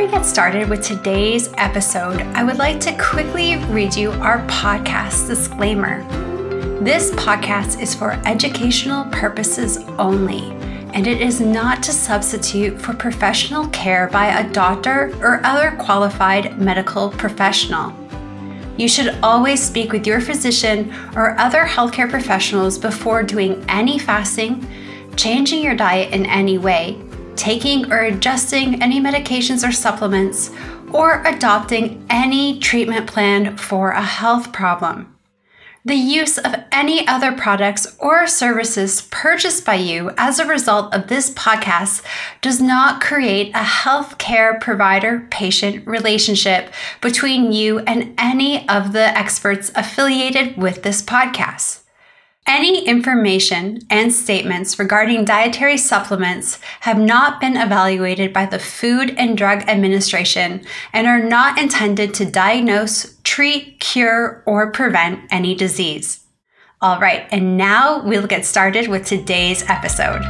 we get started with today's episode, I would like to quickly read you our podcast disclaimer. This podcast is for educational purposes only, and it is not to substitute for professional care by a doctor or other qualified medical professional. You should always speak with your physician or other healthcare professionals before doing any fasting, changing your diet in any way, taking or adjusting any medications or supplements, or adopting any treatment plan for a health problem. The use of any other products or services purchased by you as a result of this podcast does not create a healthcare provider-patient relationship between you and any of the experts affiliated with this podcast. Any information and statements regarding dietary supplements have not been evaluated by the Food and Drug Administration and are not intended to diagnose, treat, cure, or prevent any disease. All right, and now we'll get started with today's episode.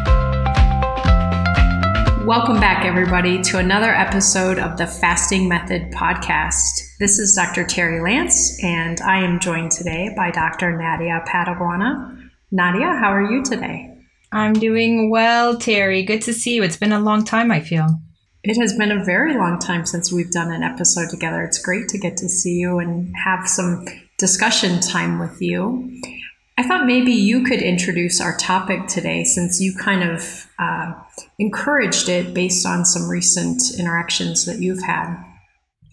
Welcome back, everybody, to another episode of the Fasting Method podcast. This is Dr. Terri Lance, and I am joined today by Dr. Nadia Padawana. Nadia, how are you today? I'm doing well, Terri. Good to see you. It's been a long time, I feel. It has been a very long time since we've done an episode together. It's great to get to see you and have some discussion time with you. I thought maybe you could introduce our topic today, since you kind of encouraged it based on some recent interactions that you've had.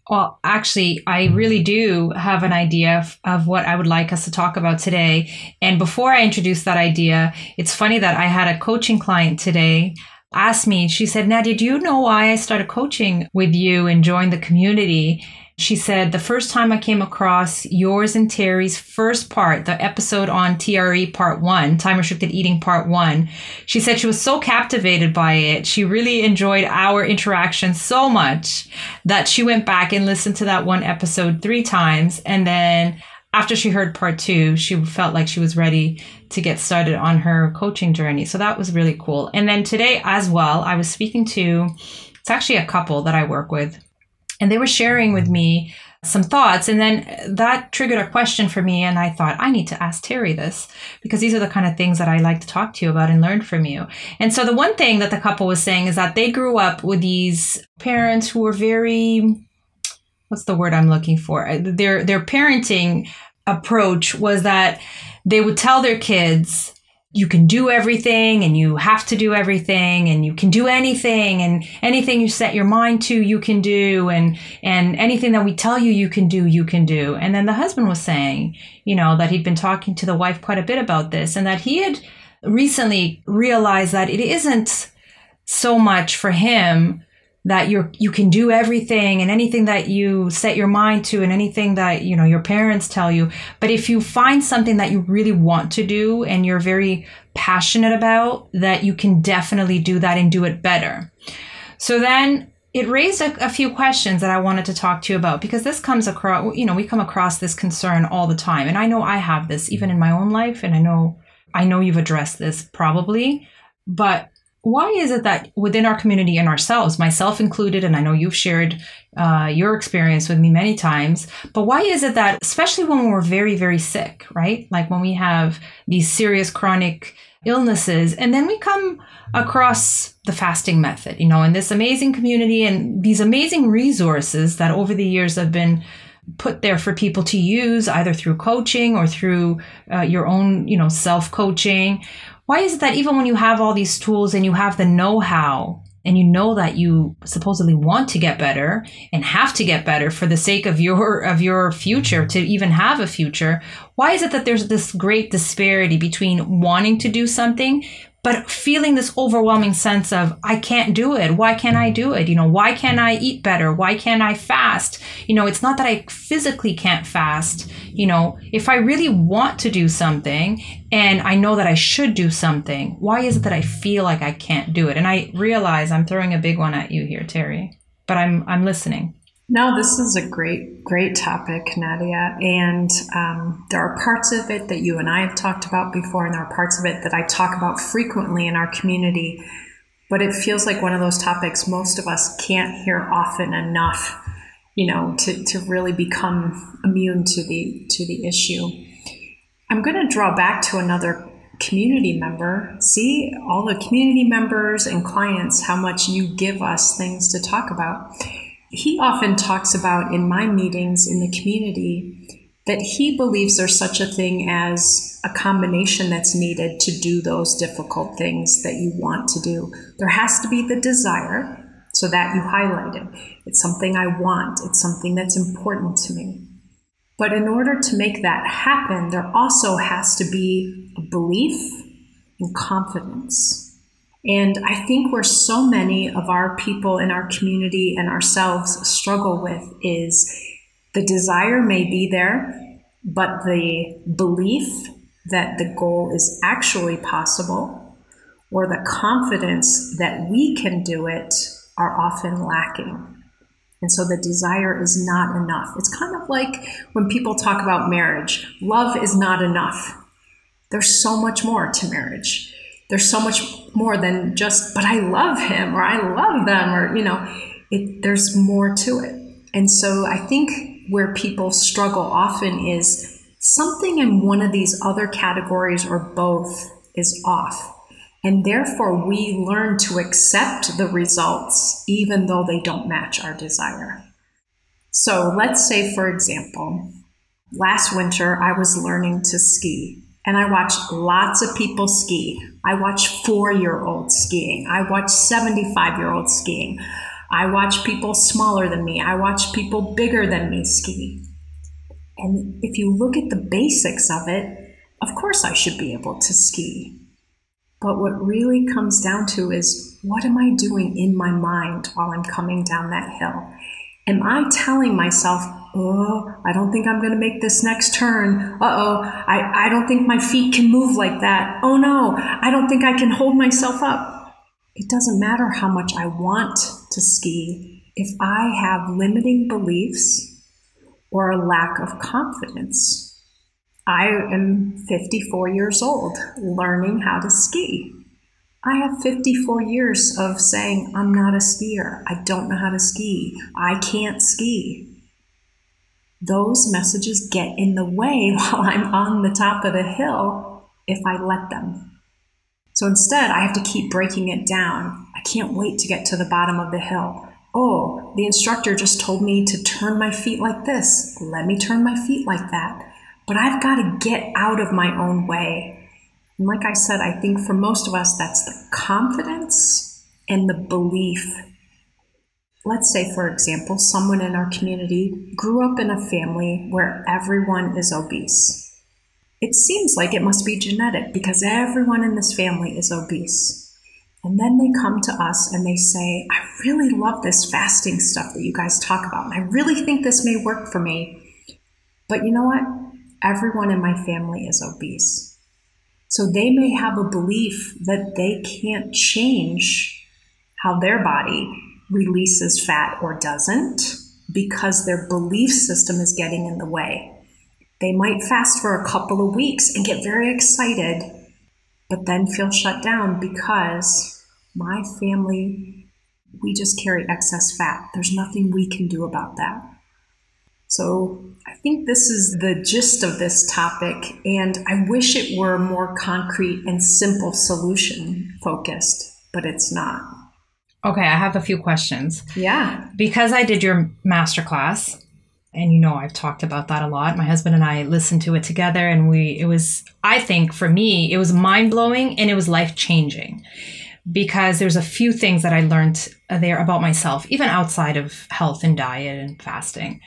Well, actually, I really do have an idea of what I would like us to talk about today. And before I introduce that idea, it's funny that I had a coaching client today ask me, she said, Nadia, do you know why I started coaching with you and joined the community? She said, the first time I came across yours and Terry's first part, the episode on TRE part 1, time restricted eating part 1, she said she was so captivated by it. She really enjoyed our interaction so much that she went back and listened to that one episode 3 times. And then after she heard part 2, she felt like she was ready to get started on her coaching journey. So that was really cool. And then today as well, I was speaking to, it's actually a couple that I work with. And they were sharing with me some thoughts. And then that triggered a question for me. And I thought, I need to ask Terry this, because these are the kind of things that I like to talk to you about and learn from you. And so the one thing that the couple was saying is that they grew up with these parents who were very, what's the word I'm looking for? Their parenting approach was that they would tell their kids, you can do everything and you have to do everything and you can do anything, and anything you set your mind to, you can do. And anything that we tell you, you can do, you can do. And then the husband was saying, that he'd been talking to the wife quite a bit about this, and that he had recently realized that it isn't so much for him that you can do everything and anything that you set your mind to and anything that, your parents tell you. But if you find something that you really want to do and you're very passionate about, that you can definitely do that and do it better. So then it raised a few questions that I wanted to talk to you about, because this comes across, we come across this concern all the time. And I know I have this even in my own life. And I know you've addressed this probably, but why is it that within our community and ourselves, myself included, and I know you've shared your experience with me many times, but why is it that, especially when we're very, very sick, right? Like when we have these serious chronic illnesses, and then we come across the fasting method, and this amazing community and these amazing resources that over the years have been put there for people to use, either through coaching or through your own, self-coaching. Why is it that even when you have all these tools and you have the know-how and you know that you supposedly want to get better and have to get better for the sake of your future, to even have a future, why is it that there's this great disparity between wanting to do something but feeling this overwhelming sense of, I can't do it. Why can't I do it? Why can't I eat better? Why can't I fast? It's not that I physically can't fast. If I really want to do something and I know that I should do something, why is it that I feel like I can't do it? And I realize I'm throwing a big one at you here, Terry, but I'm listening. No, this is a great topic, Nadia. And there are parts of it that you and I have talked about before, and there are parts of it that I talk about frequently in our community. but it feels like one of those topics most of us can't hear often enough, to really become immune to the issue. I'm going to draw back to another community member. See, all the community members and clients, how much you give us things to talk about. He often talks about in my meetings in the community that he believes there's such a thing as a combination that's needed to do those difficult things that you want to do. There has to be the desire, so that you highlighted. It's something I want. It's something that's important to me. But in order to make that happen, there also has to be a belief and confidence. And I think where so many of our people in our community and ourselves struggle with is the desire may be there, but the belief that the goal is actually possible or the confidence that we can do it are often lacking. And so the desire is not enough. It's kind of like when people talk about marriage. Love is not enough. There's so much more to marriage. There's so much more than just, but I love him or I love them or, there's more to it. And so I think where people struggle often is something in one of these other categories or both is off. And therefore, we learn to accept the results, even though they don't match our desire. So let's say, for example, last winter, I was learning to ski. And I watched lots of people ski. I watched 4-year-olds skiing. I watched 75-year-olds skiing. I watched people smaller than me. I watched people bigger than me ski. And if you look at the basics of it, of course I should be able to ski. But what really comes down to is, what am I doing in my mind while I'm coming down that hill? Am I telling myself, oh, I don't think I'm going to make this next turn. I don't think my feet can move like that. Oh no, I don't think I can hold myself up. It doesn't matter how much I want to ski if I have limiting beliefs or a lack of confidence. I am 54 years old, learning how to ski. I have 54 years of saying, I'm not a skier. I don't know how to ski. I can't ski. Those messages get in the way while I'm on the top of the hill if I let them. So instead, I have to keep breaking it down. I can't wait to get to the bottom of the hill. Oh, the instructor just told me to turn my feet like this. Let me turn my feet like that. But I've got to get out of my own way. And like I said, I think for most of us, that's the confidence and the belief. Let's say, for example, someone in our community grew up in a family where everyone is obese. It seems like it must be genetic because everyone in this family is obese. And then they come to us and they say, I really love this fasting stuff that you guys talk about. And I really think this may work for me. But you know what? Everyone in my family is obese. So they may have a belief that they can't change how their body releases fat or doesn't because their belief system is getting in the way. They might fast for a couple of weeks and get very excited, but then feel shut down because my family, we just carry excess fat. There's nothing we can do about that. So I think this is the gist of this topic, and I wish it were more concrete and simple solution focused, but it's not. Okay, I have a few questions. Yeah. Because I did your masterclass, and I've talked about that a lot. My husband and I listened to it together, and I think for me, it was mind-blowing and it was life-changing. Because there's a few things that I learned there about myself, even outside of health and diet and fasting.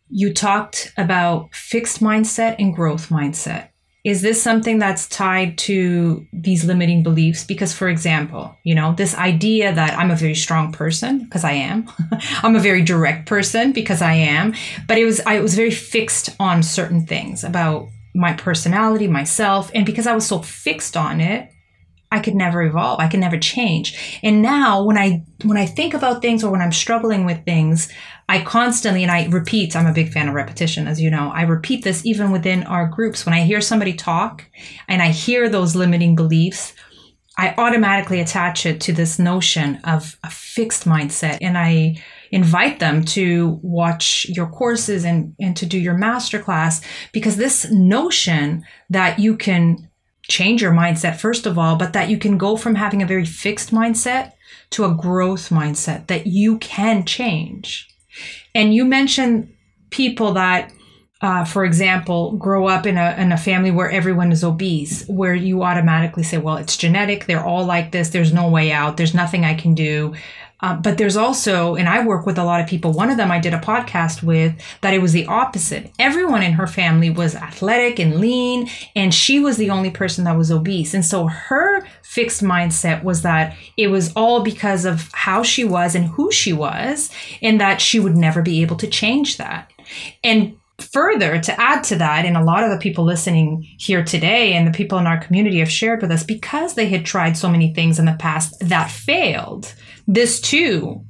You talked about fixed mindset and growth mindset. Is this something that's tied to these limiting beliefs? Because, for example, this idea that I'm a very strong person, because I am. I'm a very direct person, because I am. But I was very fixed on certain things about my personality, myself. And because I was so fixed on it, I could never evolve. I could never change. And now when I think about things or when I'm struggling with things, I constantly, and I repeat, I'm a big fan of repetition, as you know, I repeat this even within our groups. When I hear somebody talk and I hear those limiting beliefs, I automatically attach it to this notion of a fixed mindset. And I invite them to watch your courses and to do your masterclass, because this notion that you can change your mindset, first of all, but that you can go from having a very fixed mindset to a growth mindset that you can change. And you mentioned people that, for example, grow up in a family where everyone is obese, where you automatically say, well, it's genetic. They're all like this. There's no way out. There's nothing I can do. But there's also, and I work with a lot of people, one of them I did a podcast with, that it was the opposite. Everyone in her family was athletic and lean, and she was the only person that was obese. And so her fixed mindset was that it was all because of how she was and who she was, and that she would never be able to change that. And further, to add to that, and a lot of the people listening here today and the people in our community have shared with us, because they had tried so many things in the past that failed, this too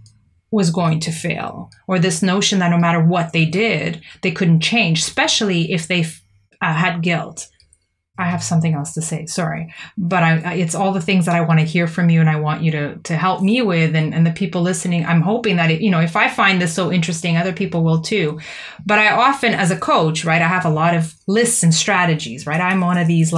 was going to fail, or this notion that no matter what they did, they couldn't change, especially if they had guilt. I have something else to say, sorry, but it's all the things that I want to hear from you, and I want you to help me with, and the people listening. I'm hoping that, if I find this so interesting, other people will too. But I often, as a coach, right, I have a lot of lists and strategies, right? I'm one of these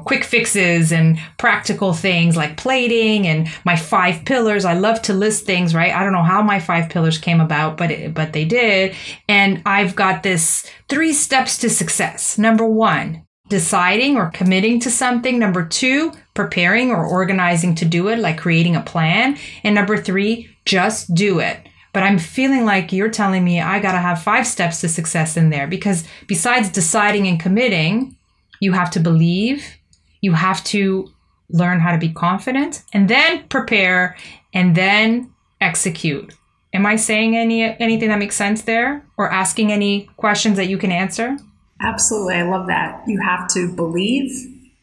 quick fixes and practical things like plating and my 5 pillars. I love to list things, right? I don't know how my 5 pillars came about, but they did. And I've got this 3 steps to success. Number 1, deciding or committing to something. Number 2, preparing or organizing to do it, like creating a plan. And number 3, just do it. But I'm feeling like you're telling me I got to have 5 steps to success in there, because besides deciding and committing, you have to believe, you have to learn how to be confident, and then prepare, and then execute. Am I saying anything that makes sense there, or asking any questions that you can answer? Absolutely. I love that. You have to believe,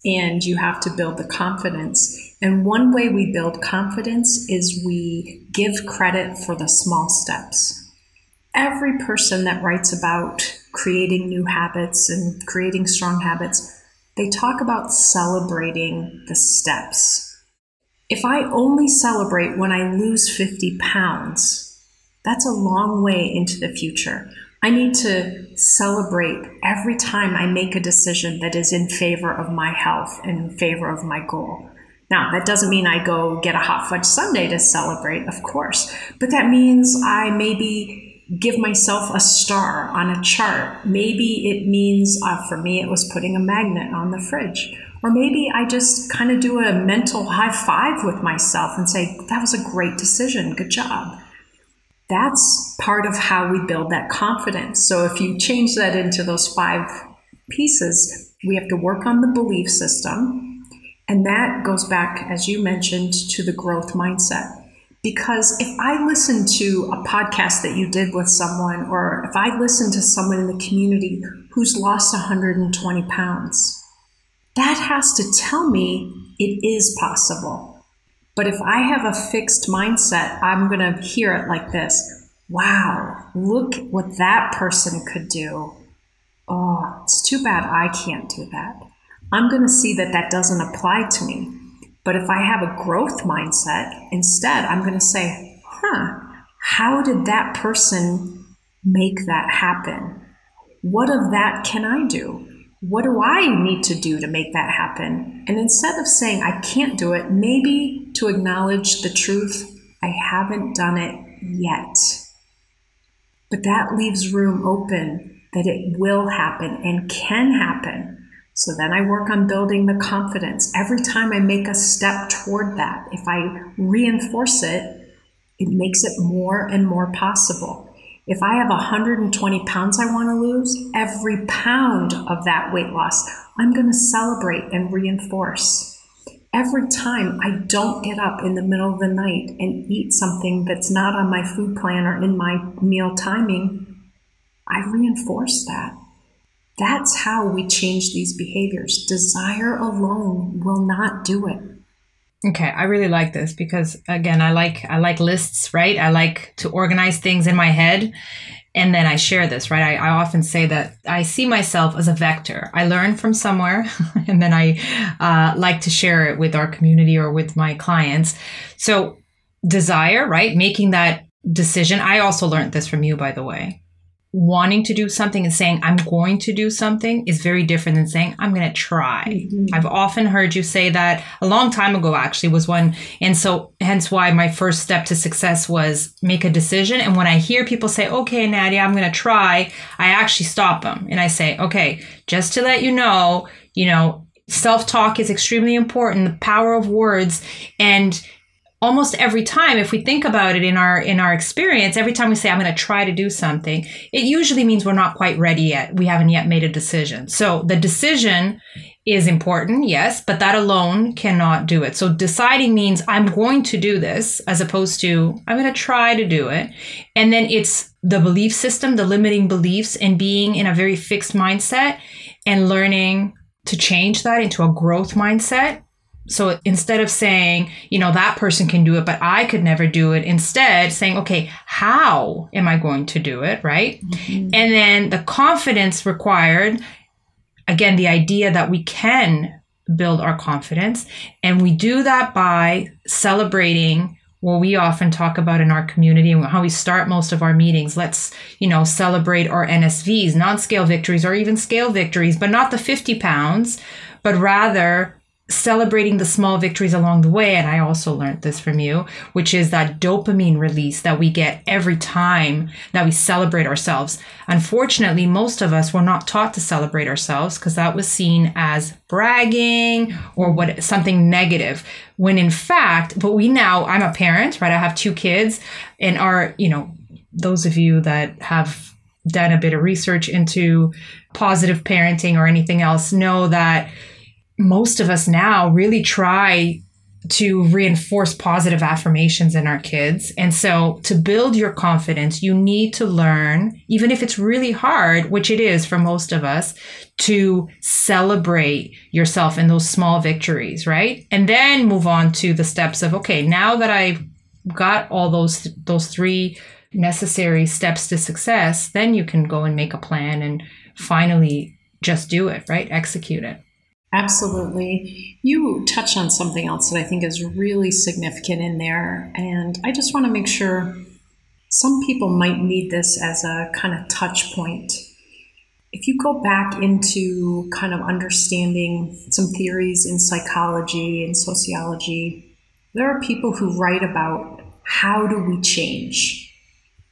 and you have to build the confidence. And one way we build confidence is we give credit for the small steps. Every person that writes about creating new habits and creating strong habits, they talk about celebrating the steps. If I only celebrate when I lose 50 pounds, that's a long way into the future. I need to celebrate every time I make a decision that is in favor of my health and in favor of my goal. Now, that doesn't mean I go get a hot fudge sundae to celebrate, of course, but that means I maybe give myself a star on a chart. Maybe it means, for me, it was putting a magnet on the fridge. Or maybe I just kind of do a mental high five with myself and say, that was a great decision, good job. That's part of how we build that confidence. So if you change that into those 5 pieces, we have to work on the belief system. And that goes back, as you mentioned, to the growth mindset. Because if I listen to a podcast that you did with someone, or if I listen to someone in the community who's lost 120 pounds, that has to tell me it is possible. But if I have a fixed mindset, I'm going to hear it like this. Wow, look what that person could do. Oh, it's too bad I can't do that. I'm going to see that that doesn't apply to me. But if I have a growth mindset, instead, I'm going to say, how did that person make that happen? What of that can I do? What do I need to do to make that happen? And instead of saying I can't do it, maybe to acknowledge the truth, I haven't done it yet. But that leaves room open that it will happen and can happen. So then I work on building the confidence. Every time I make a step toward that, if I reinforce it, it makes it more and more possible. If I have 120 pounds I want to lose, every pound of that weight loss, I'm going to celebrate and reinforce. Every time I don't get up in the middle of the night and eat something that's not on my food plan or in my meal timing, I reinforce that. That's how we change these behaviors. Desire alone will not do it. Okay, I really like this because, again, I like lists, right? I like to organize things in my head. And then I share this, right? I often say that I see myself as a vector. I learn from somewhere and then I like to share it with our community or with my clients. So desire, right? Making that decision. I also learned this from you, by the way. Wanting to do something and saying, I'm going to do something is very different than saying, I'm going to try. Mm-hmm. I've often heard you say that a long time ago, actually, was one. And so hence why my first step to success was make a decision. And when I hear people say, okay, Nadia, I'm going to try, I actually stop them. And I say, okay, just to let you know, self-talk is extremely important, the power of words. And almost every time, if we think about it in our experience, every time we say, I'm going to try to do something, it usually means we're not quite ready yet. We haven't yet made a decision. So the decision is important, yes, but that alone cannot do it. So deciding means I'm going to do this as opposed to I'm going to try to do it. And then it's the belief system, the limiting beliefs, and being in a very fixed mindset and learning to change that into a growth mindset. So instead of saying, that person can do it, but I could never do it, instead saying, okay, how am I going to do it, right? Mm-hmm. And then the confidence required, again, the idea that we can build our confidence. And we do that by celebrating what we often talk about in our community and how we start most of our meetings. Let's, celebrate our NSVs, non-scale victories, or even scale victories, but not the 50 pounds, but rather celebrating the small victories along the way. And I also learned this from you, which is that dopamine release that we get every time that we celebrate ourselves. Unfortunately, most of us were not taught to celebrate ourselves because that was seen as bragging or something negative. When in fact, I'm a parent, right? I have 2 kids, and those of you that have done a bit of research into positive parenting or anything else know that most of us now really try to reinforce positive affirmations in our kids. And so to build your confidence, you need to learn, even if it's really hard, which it is for most of us, to celebrate yourself in those small victories, right? And then move on to the steps of, okay, now that I've got all those 3 necessary steps to success, then you can go and make a plan and finally just do it, right? Execute it. Absolutely. You touched on something else that I think is really significant in there. And I just want to make sure some people might need this as a kind of touch point. If you go back into kind of understanding some theories in psychology and sociology, there are people who write about how do we change?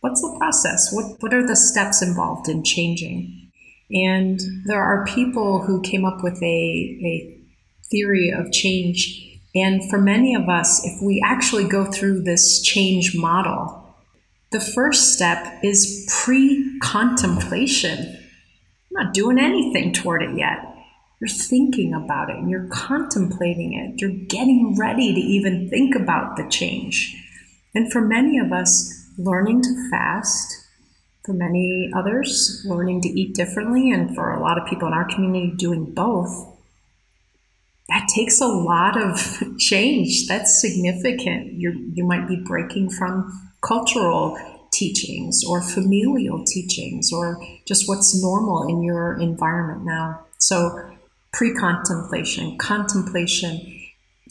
What's the process? What are the steps involved in changing? And there are people who came up with a theory of change. And for many of us, if we actually go through this change model, the first step is pre-contemplation. You're not doing anything toward it yet. You're thinking about it and you're contemplating it. You're getting ready to even think about the change. And for many of us, learning to fast, for many others, learning to eat differently, and for a lot of people in our community doing both, that takes a lot of change. That's significant. You might be breaking from cultural teachings or familial teachings or just what's normal in your environment now. So pre-contemplation, contemplation,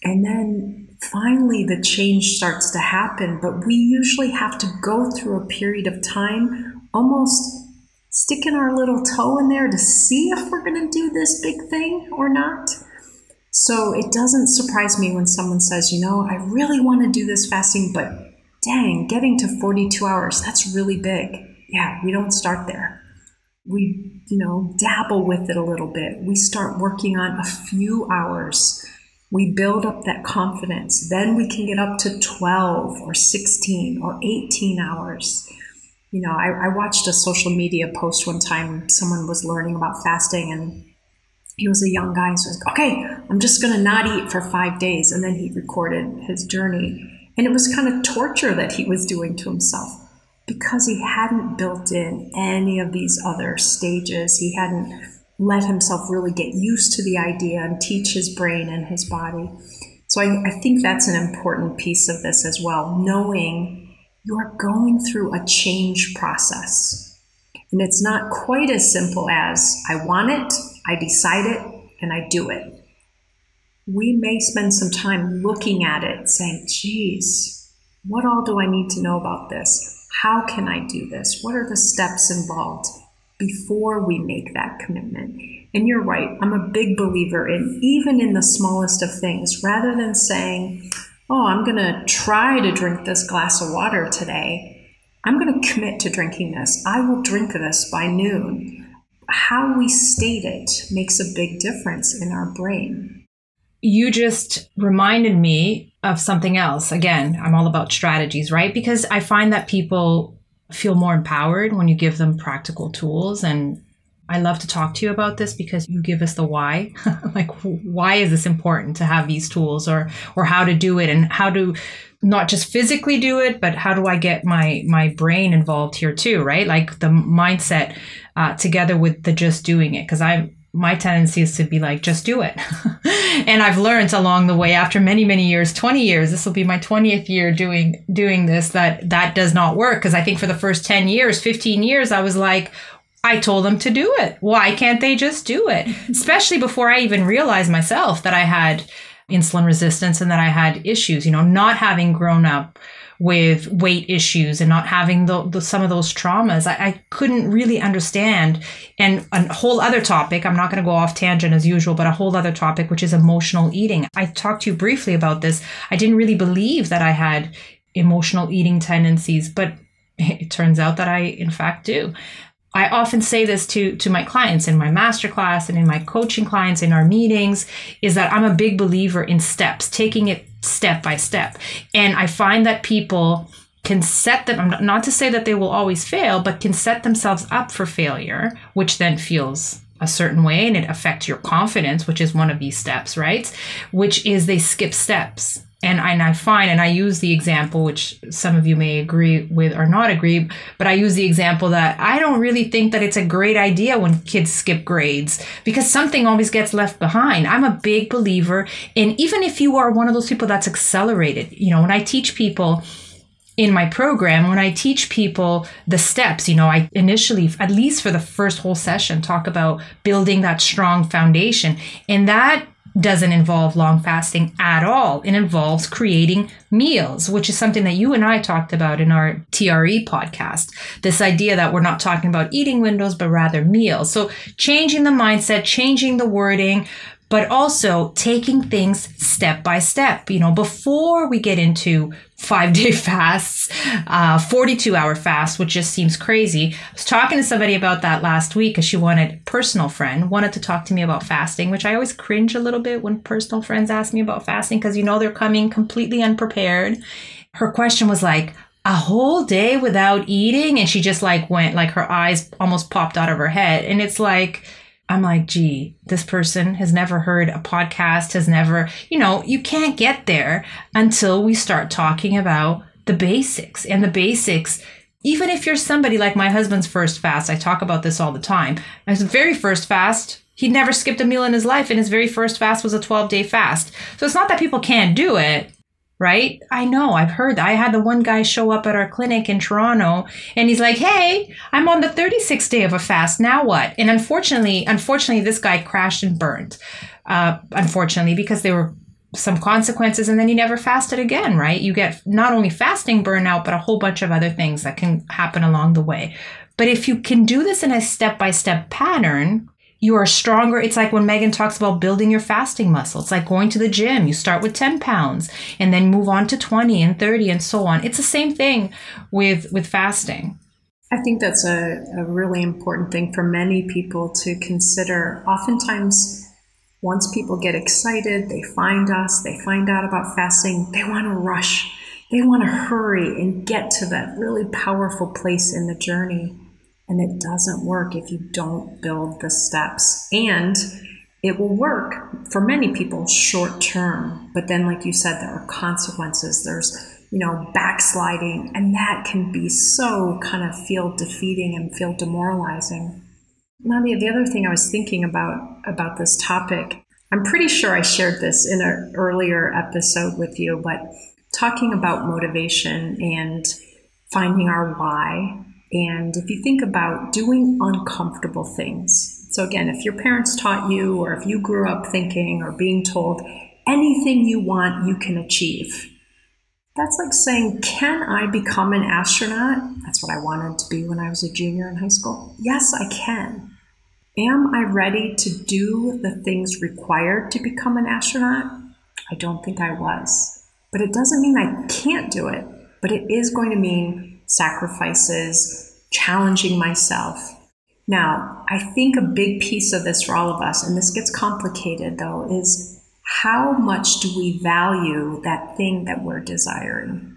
and then finally the change starts to happen. But we usually have to go through a period of time almost sticking our little toe in there to see if we're going to do this big thing or not. So it doesn't surprise me when someone says, I really want to do this fasting, but dang, getting to 42 hours, that's really big. Yeah, we don't start there. We, dabble with it a little bit. We start working on a few hours. We build up that confidence. Then we can get up to 12 or 16 or 18 hours. I watched a social media post one time. Someone was learning about fasting, and he was a young guy. So he was like, okay, I'm just going to not eat for 5 days. And then he recorded his journey. And it was kind of torture that he was doing to himself because he hadn't built in any of these other stages. He hadn't let himself really get used to the idea and teach his brain and his body. So I think that's an important piece of this as well, knowing you're going through a change process. And it's not quite as simple as I want it, I decide it, and I do it. We may spend some time looking at it saying, geez, what all do I need to know about this? How can I do this? What are the steps involved before we make that commitment? And you're right, I'm a big believer in even in the smallest of things, rather than saying, oh, I'm going to try to drink this glass of water today. I'm going to commit to drinking this. I will drink this by noon. How we state it makes a big difference in our brain. You just reminded me of something else. Again, I'm all about strategies, right? Because I find that people feel more empowered when you give them practical tools. And I love to talk to you about this because you give us the why. Like, why is this important to have these tools, or how to do it, and how to not just physically do it, but how do I get my brain involved here too, right? Like the mindset together with the just doing it. Because my tendency is to be like, just do it. And I've learned along the way, after many, many years, 20 years, this will be my 20th year doing this, that does not work. Because I think for the first 10 years, 15 years, I was like, I told them to do it. Why can't they just do it? Especially before I even realized myself that I had insulin resistance and that I had issues, not having grown up with weight issues and not having some of those traumas. I couldn't really understand. And a whole other topic, I'm not going to go off tangent as usual, but a whole other topic, which is emotional eating. I talked to you briefly about this. I didn't really believe that I had emotional eating tendencies, but it turns out that I, in fact, do. I often say this to my clients in my masterclass and in my coaching clients in our meetings, is that I'm a big believer in steps, taking it step by step. And I find that people can set them, not to say that they will always fail, but can set themselves up for failure, which then feels a certain way, and it affects your confidence, which is one of these steps, right? Which is they skip steps. And I find, and I use the example, which some of you may agree with or not agree, but I use the example that I don't really think that it's a great idea when kids skip grades, because something always gets left behind. I'm a big believer in, even if you are one of those people that's accelerated, when I teach people in my program, when I teach people the steps, I initially, at least for the first whole session, talk about building that strong foundation. And that doesn't involve long fasting at all. It involves creating meals, which is something that you and I talked about in our TRE podcast. This idea that we're not talking about eating windows, but rather meals. So changing the mindset, changing the wording, but also taking things step by step. Before we get into 5-day fasts, 42-hour fasts, which just seems crazy. I was talking to somebody about that last week because a personal friend wanted to talk to me about fasting, which I always cringe a little bit when personal friends ask me about fasting because they're coming completely unprepared. Her question was like, a whole day without eating? And she just went, her eyes almost popped out of her head. And it's like, I'm like, gee, this person has never heard a podcast, has never, you can't get there until we start talking about the basics. And the basics, even if you're somebody like my husband's first fast, I talk about this all the time. His very first fast, he'd never skipped a meal in his life. And his very first fast was a 12-day fast. So it's not that people can't do it. Right? I know. I've heard that. I had the one guy show up at our clinic in Toronto and he's like, hey, I'm on the 36th day of a fast. Now what? And unfortunately, this guy crashed and burned. Unfortunately, because there were some consequences and then he never fasted again, right? You get not only fasting burnout, but a whole bunch of other things that can happen along the way. But if you can do this in a step-by-step pattern, you are stronger. It's like when Megan talks about building your fasting muscle. It's like going to the gym. You start with 10 pounds and then move on to 20 and 30 and so on. It's the same thing with fasting. I think that's a really important thing for many people to consider. Oftentimes, once people get excited, they find us, they find out about fasting, they want to rush. They want to hurry and get to that really powerful place in the journey. And it doesn't work if you don't build the steps. And it will work for many people short term. But then, like you said, there are consequences. There's, backsliding. And that can be so kind of feel defeating and feel demoralizing. Nadia, the other thing I was thinking about this topic, I'm pretty sure I shared this in an earlier episode with you, but talking about motivation and finding our why. And if you think about doing uncomfortable things, so again, if your parents taught you, or if you grew up thinking or being told anything you want, you can achieve. That's like saying, can I become an astronaut? That's what I wanted to be when I was a junior in high school. Yes, I can. Am I ready to do the things required to become an astronaut? I don't think I was. But it doesn't mean I can't do it. But it is going to mean sacrifices, challenging myself. Now, I think a big piece of this for all of us, and this gets complicated though, is how much do we value that thing that we're desiring?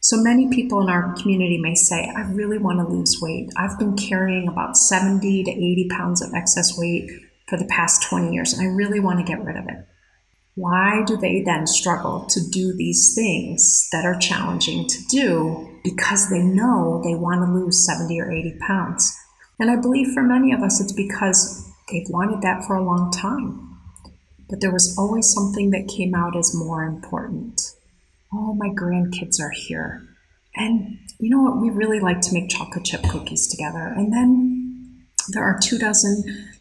So many people in our community may say, I really want to lose weight. I've been carrying about 70 to 80 pounds of excess weight for the past 20 years, and I really want to get rid of it. Why do they then struggle to do these things that are challenging to do? Because they know they want to lose 70 or 80 pounds. And I believe for many of us, it's because they've wanted that for a long time. But there was always something that came out as more important. Oh, my grandkids are here. And you know what? We really like to make chocolate chip cookies together. And then there are 24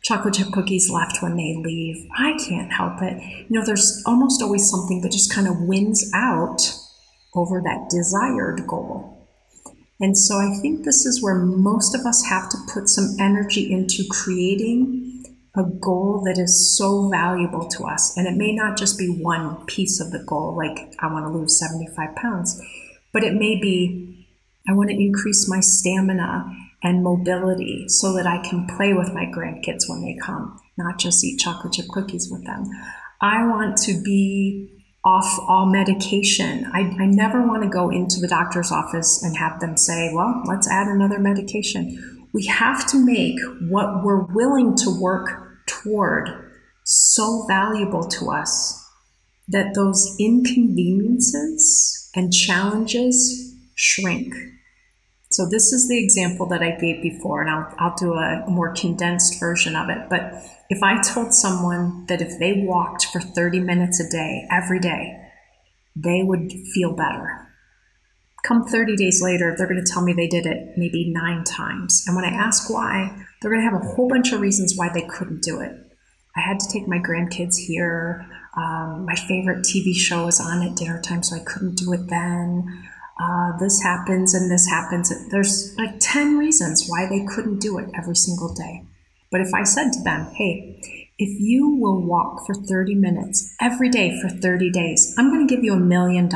chocolate chip cookies left when they leave. I can't help it. You know, there's almost always something that just kind of wins out over that desired goal. And so I think this is where most of us have to put some energy into creating a goal that is so valuable to us. And it may not just be one piece of the goal, like I want to lose 75 pounds, but it may be, I want to increase my stamina and mobility so that I can play with my grandkids when they come, not just eat chocolate chip cookies with them. I want to be off all medication. I never want to go into the doctor's office and have them say, well, let's add another medication. We have to make what we're willing to work toward so valuable to us that those inconveniences and challenges shrink. So this is the example that I gave before, and I'll do a more condensed version of it. But if I told someone that if they walked for 30 minutes a day, every day, they would feel better. Come 30 days later, they're going to tell me they did it maybe 9 times. And when I ask why, they're going to have a whole bunch of reasons why they couldn't do it. I had to take my grandkids here. My favorite TV show was on at dinner time, so I couldn't do it then. This happens and this happens. There's like 10 reasons why they couldn't do it every single day. But if I said to them, hey, if you will walk for 30 minutes every day for 30 days, I'm going to give you $1 million.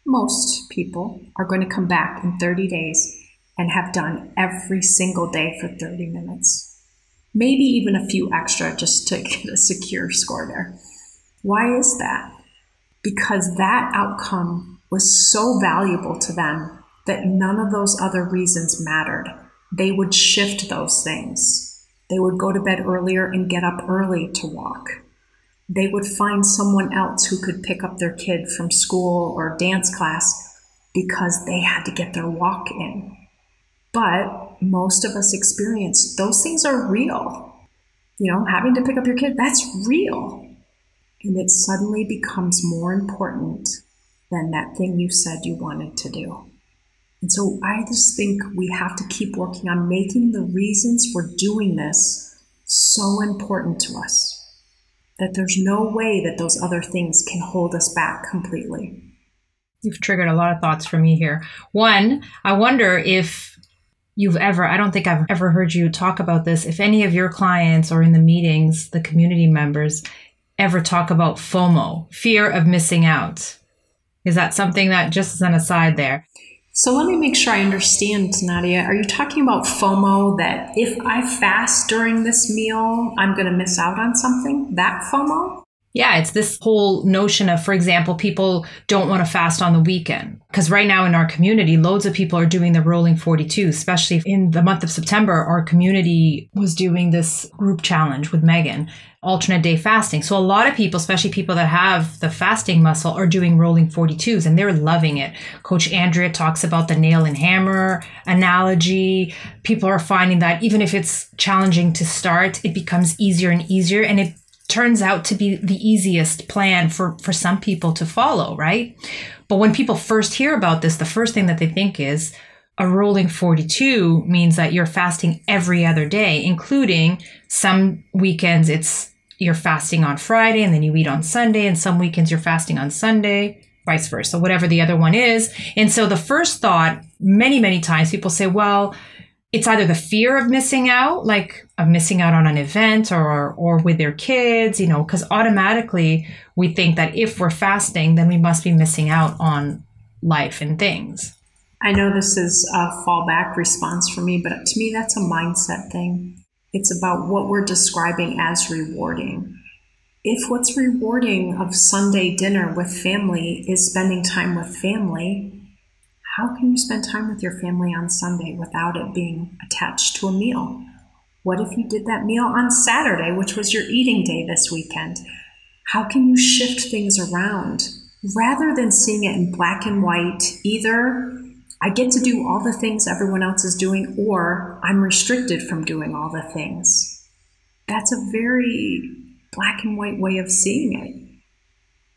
Most people are going to come back in 30 days and have done every single day for 30 minutes. Maybe even a few extra just to get a secure score there. Why is that? Because that outcome was so valuable to them that none of those other reasons mattered. They would shift those things. They would go to bed earlier and get up early to walk. They would find someone else who could pick up their kid from school or dance class because they had to get their walk in. But most of us experience those things are real. You know, having to pick up your kid, that's real. And it suddenly becomes more important than that thing you said you wanted to do. And so I just think we have to keep working on making the reasons for doing this so important to us that there's no way that those other things can hold us back completely. You've triggered a lot of thoughts for me here. One, I wonder if I don't think I've ever heard you talk about this, if any of your clients or in the meetings, the community members, ever talk about FOMO, fear of missing out. Is that something that, just as an aside there? So let me make sure I understand, Nadia. Are you talking about FOMO, that if I fast during this meal, I'm going to miss out on something? That FOMO? Yeah, it's this whole notion of, for example, people don't want to fast on the weekend. Because right now in our community, loads of people are doing the rolling 42, especially in the month of September. Our community was doing this group challenge with Megan, alternate day fasting. So a lot of people, especially people that have the fasting muscle, are doing rolling 42s and they're loving it. Coach Andrea talks about the nail and hammer analogy. People are finding that even if it's challenging to start, it becomes easier and easier. And it turns out to be the easiest plan for some people to follow, right? But when people first hear about this, the first thing that they think is, a rolling 42 means that you're fasting every other day, including some weekends you're fasting on Friday and then you eat on Sunday, and some weekends you're fasting on Sunday, vice versa, whatever the other one is. And so the first thought, many, many times people say, well, it's either the fear of missing out, like of missing out on an event or with their kids, because automatically we think that if we're fasting, then we must be missing out on life and things. I know this is a fallback response for me, but to me, that's a mindset thing. It's about what we're describing as rewarding. If what's rewarding of Sunday dinner with family is spending time with family, how can you spend time with your family on Sunday without it being attached to a meal? What if you did that meal on Saturday, which was your eating day this weekend? How can you shift things around rather than seeing it in black and white? Either I get to do all the things everyone else is doing, or I'm restricted from doing all the things. That's a very black and white way of seeing it.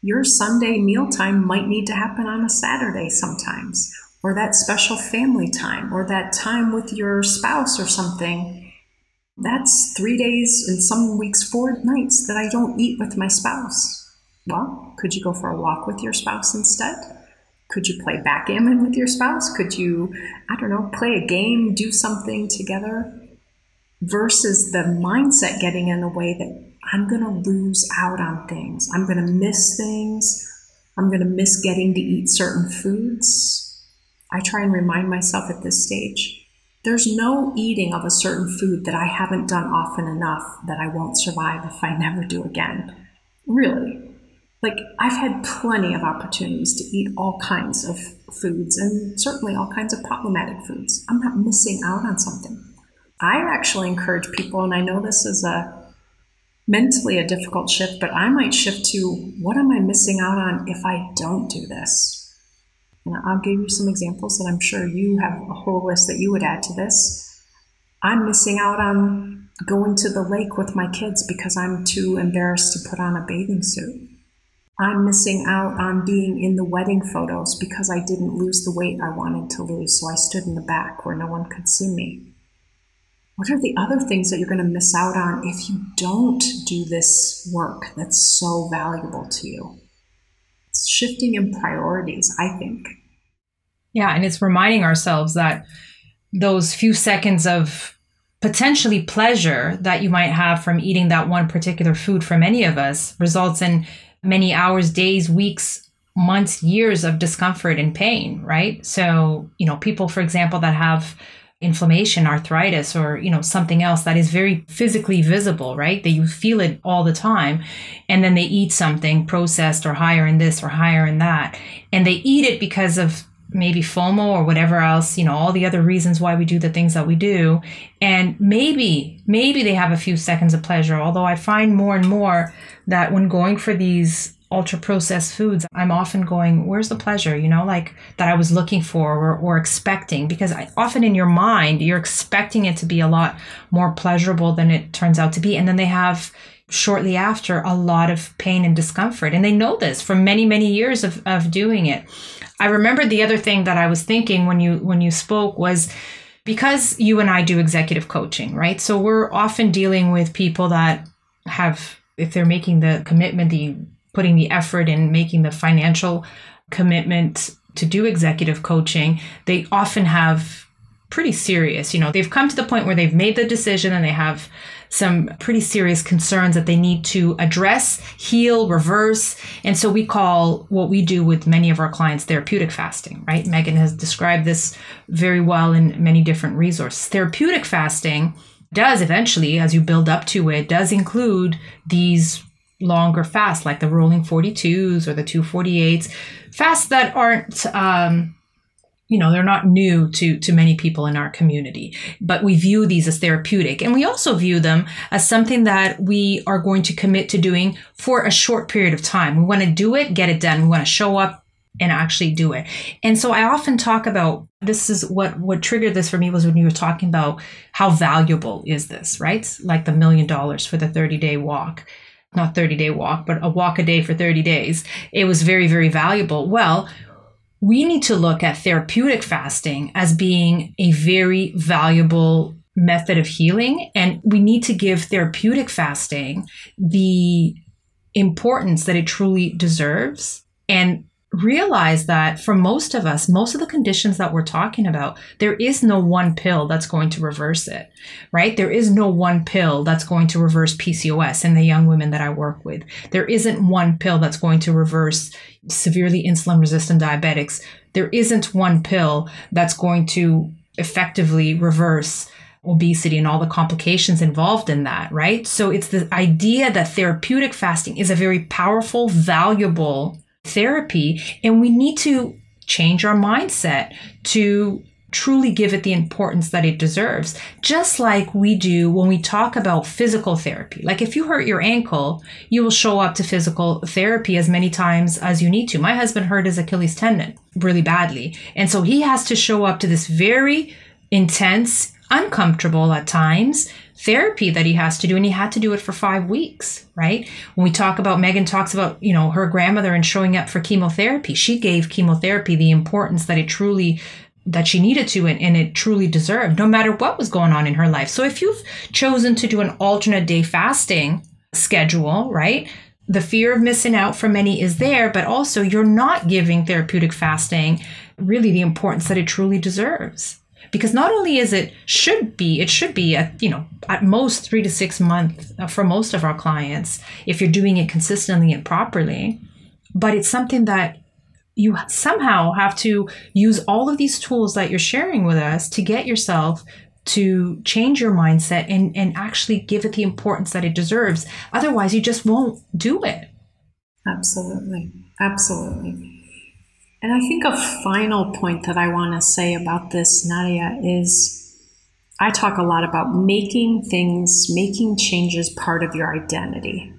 Your Sunday mealtime might need to happen on a Saturday sometimes, or that special family time, or that time with your spouse or something. That's 3 days and some weeks 4 nights that I don't eat with my spouse. Well, could you go for a walk with your spouse instead? Could you play backgammon with your spouse? Could you, play a game, do something together? Versus the mindset getting in the way that I'm going to lose out on things. I'm going to miss things. I'm going to miss getting to eat certain foods. I try and remind myself at this stage, there's no eating of a certain food that I haven't done often enough that I won't survive if I never do again. Really. Like, I've had plenty of opportunities to eat all kinds of foods and certainly all kinds of problematic foods. I'm not missing out on something. I actually encourage people, and I know this is mentally a difficult shift, but I might shift to, what am I missing out on if I don't do this? And I'll give you some examples that I'm sure you have a whole list that you would add to this. I'm missing out on going to the lake with my kids because I'm too embarrassed to put on a bathing suit. I'm missing out on being in the wedding photos because I didn't lose the weight I wanted to lose, so I stood in the back where no one could see me. What are the other things that you're going to miss out on if you don't do this work that's so valuable to you? It's shifting in priorities, I think. Yeah, and it's reminding ourselves that those few seconds of potentially pleasure that you might have from eating that one particular food for many of us results in many hours, days, weeks, months, years of discomfort and pain, right? So, people, for example, that have inflammation, arthritis, or, something else that is very physically visible, right? That you feel it all the time. And then they eat something processed or higher in this or higher in that. And they eat it because of maybe FOMO or whatever else, all the other reasons why we do the things that we do. And maybe they have a few seconds of pleasure. Although I find more and more that when going for these ultra processed foods, I'm often going, where's the pleasure, like that I was looking for or expecting? Because often in your mind, you're expecting it to be a lot more pleasurable than it turns out to be. And then they have shortly after a lot of pain and discomfort. And they know this from many, many years of doing it. I remember the other thing that I was thinking when you spoke was, because you and I do executive coaching, right? So we're often dealing with people that have, if they're making the commitment, putting the effort in making the financial commitment to do executive coaching, they often have pretty serious, they've come to the point where they've made the decision and they have some pretty serious concerns that they need to address, heal, reverse. And so we call what we do with many of our clients therapeutic fasting, right? Megan has described this very well in many different resources. Therapeutic fasting does eventually, as you build up to it, does include these longer fasts like the rolling 42s or the 248s, fasts that aren't, they're not new to many people in our community, but we view these as therapeutic. And we also view them as something that we are going to commit to doing for a short period of time. We want to do it, get it done. We want to show up and actually do it. And so I often talk about, this is what triggered this for me was when you were talking about how valuable is this, right? Like the $1 million for the 30-day walk. Not 30-day walk, but a walk a day for 30 days. It was very, very valuable. Well, we need to look at therapeutic fasting as being a very valuable method of healing. And we need to give therapeutic fasting the importance that it truly deserves, and realize that for most of us, most of the conditions that we're talking about, there is no one pill that's going to reverse it, right? There is no one pill that's going to reverse PCOS in the young women that I work with. There isn't one pill that's going to reverse severely insulin resistant diabetics. There isn't one pill that's going to effectively reverse obesity and all the complications involved in that, right? So it's the idea that therapeutic fasting is a very powerful, valuable therapy, and we need to change our mindset to truly give it the importance that it deserves, just like we do when we talk about physical therapy. Like if you hurt your ankle, you will show up to physical therapy as many times as you need to. My husband hurt his Achilles tendon really badly, and so he has to show up to this very intense, uncomfortable at times therapy that he has to do, and he had to do it for 5 weeks, right? When we talk about, Megan talks about, her grandmother and showing up for chemotherapy. She gave chemotherapy the importance that she needed to, and it truly deserved, no matter what was going on in her life. So if you've chosen to do an alternate day fasting schedule, right, the fear of missing out for many is there, but also you're not giving therapeutic fasting really the importance that it truly deserves. Because not only it should be at most 3 to 6 months for most of our clients, if you're doing it consistently and properly, but it's something that you somehow have to use all of these tools that you're sharing with us to get yourself to change your mindset and actually give it the importance that it deserves. Otherwise, you just won't do it. Absolutely. Absolutely. And I think a final point that I want to say about this, Nadia, is I talk a lot about making changes part of your identity.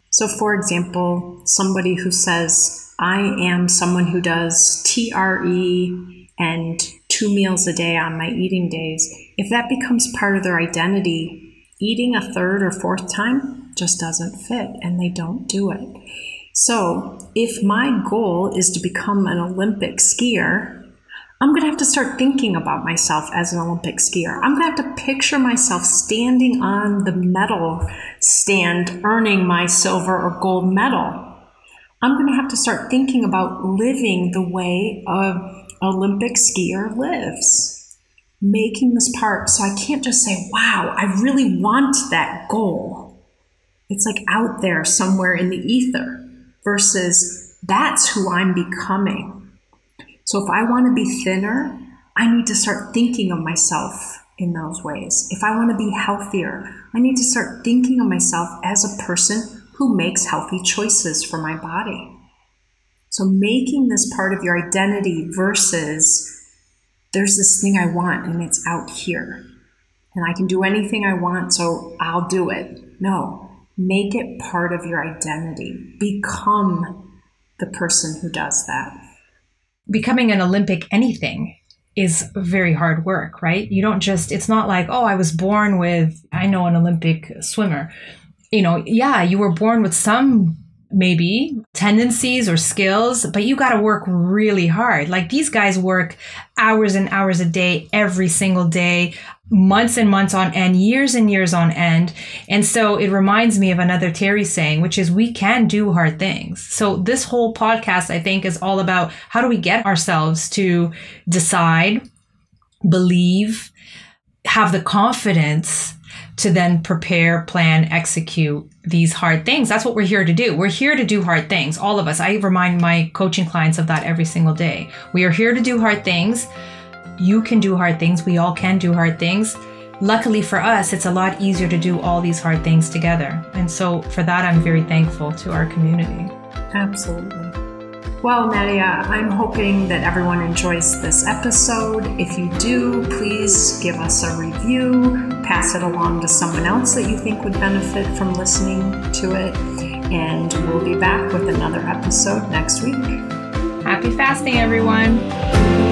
So for example, somebody who says, I am someone who does TRE and 2 meals a day on my eating days, if that becomes part of their identity, eating a third or fourth time just doesn't fit, and they don't do it. So if my goal is to become an Olympic skier, I'm going to have to start thinking about myself as an Olympic skier. I'm going to have to picture myself standing on the medal stand, earning my silver or gold medal. I'm going to have to start thinking about living the way an Olympic skier lives, making this part. So I can't just say, wow, I really want that goal. It's like out there somewhere in the ether. Versus that's who I'm becoming. So if I want to be thinner, I need to start thinking of myself in those ways. If I want to be healthier, I need to start thinking of myself as a person who makes healthy choices for my body. So making this part of your identity versus there's this thing I want and it's out here and I can do anything I want, so I'll do it. No. Make it part of your identity. Become the person who does that. Becoming an Olympic anything is very hard work, right? It's not like, oh, I was born with, I know an Olympic swimmer. You were born with some maybe tendencies or skills, but you got to work really hard. Like these guys work hours and hours a day, every single day, months and months on end, years and years on end. And so it reminds me of another Terri saying, which is we can do hard things. So this whole podcast, I think, is all about how do we get ourselves to decide, believe, have the confidence to then prepare, plan, execute these hard things. That's what we're here to do. We're here to do hard things, all of us. I remind my coaching clients of that every single day. We are here to do hard things. You can do hard things. We all can do hard things. Luckily for us, it's a lot easier to do all these hard things together. And so for that, I'm very thankful to our community. Absolutely. Well, Nadia, I'm hoping that everyone enjoys this episode. If you do, please give us a review, pass it along to someone else that you think would benefit from listening to it. And we'll be back with another episode next week. Happy fasting, everyone.